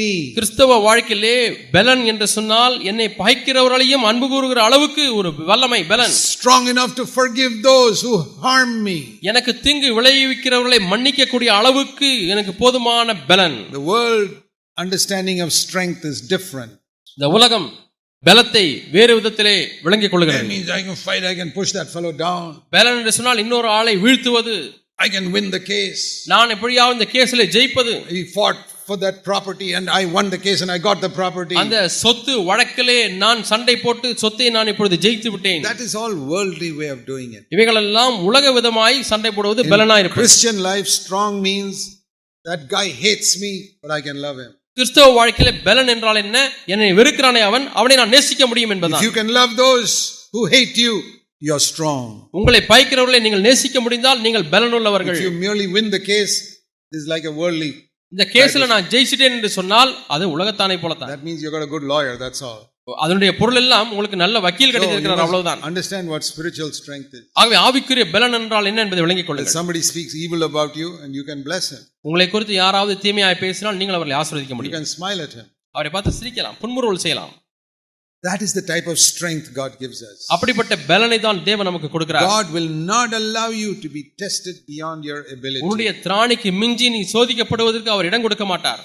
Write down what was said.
me. கிறிஸ்தவ வாழ்க்கையிலே பலன் என்று சொன்னால் என்னை பகைக்கிறவர்களையும் அன்பு கூறுகிற அளவுக்கு ஒரு வல்லமை பலன். Strong enough to forgive those who harm me. எனக்கு தீங்கு விளைவிக்கிறவர்களை மன்னிக்க கூடிய அளவுக்கு எனக்கு போதுமான பலன். The world understanding of strength is different. இந்த உலகம் பலத்தை வேறு விதத்திலே விளங்கிக் That கொள்கிறது. means I can fight, I can push that fellow down. பலன் என்று சொன்னால் இன்னொரு ஆளை வீழ்த்துவது, I can win the case. நான் எப்படியாவது இந்த கேஸ்ல ஜெயிப்பது. He fought for that property and I won the case and I got the property. அந்த சொத்து வழக்கிலே நான் சண்டை போட்டு சொத்தை நான் இப்பொழுது ஜெயித்து விட்டேன். That is all worldly way of doing it. இவைகளெல்லாம் உலக விதமாய் சண்டை போடுவது பலனாய் இருப்பது. Christian life strong means that guy hates me but I can love him. கிறிஸ்தவ வாழ்க்கையிலே பலன் என்றால் என்ன? என்னை வெறுக்கிறானே அவனை நான் நேசிக்க முடியும் என்பதுதான். If you can love those who hate you, you are strong. உங்களை பகைக்கிறவர்களை நீங்கள் நேசிக்க முடிந்தால் நீங்கள் பலனுள்ளவர்கள். If you merely win the case, this is like a worldly. இந்த கேஸ்ல நான் ஜெயிச்சிட்டேன் என்று சொன்னால் அது உலகத்தானை போலதான். That means you got a good lawyer, that's all. அதனுடைய பொருள் எல்லாம் உங்களுக்கு நல்ல வக்கீல் கிடைத்திருக்கிறார், அவ்வளவுதான். Understand what spiritual strength is. ஆகவே ஆவிக்குரிய பலன் என்றால் என்ன என்பதை விளங்கிக் கொள்ளுங்கள். Somebody speaks evil about you and you can bless him. உங்களை குறித்து யாராவது தீமையாய் பேசினால் நீங்கள் அவர்களை ஆசீர்வதிக்க You முடியும். can smile at him. அவரை பார்த்து சிரிக்கலாம், புன்முறுவல் செய்யலாம். That is the type of strength God gives us. அப்படிப்பட்ட பலனை தான் தேவன் நமக்கு கொடுக்கிறார். God will not allow you to be tested beyond your ability. உன்னுடைய திராணிக்கு மிஞ்சி நீ சோதிக்கப்படுவதற்கு அவர் இடம் கொடுக்க மாட்டார்.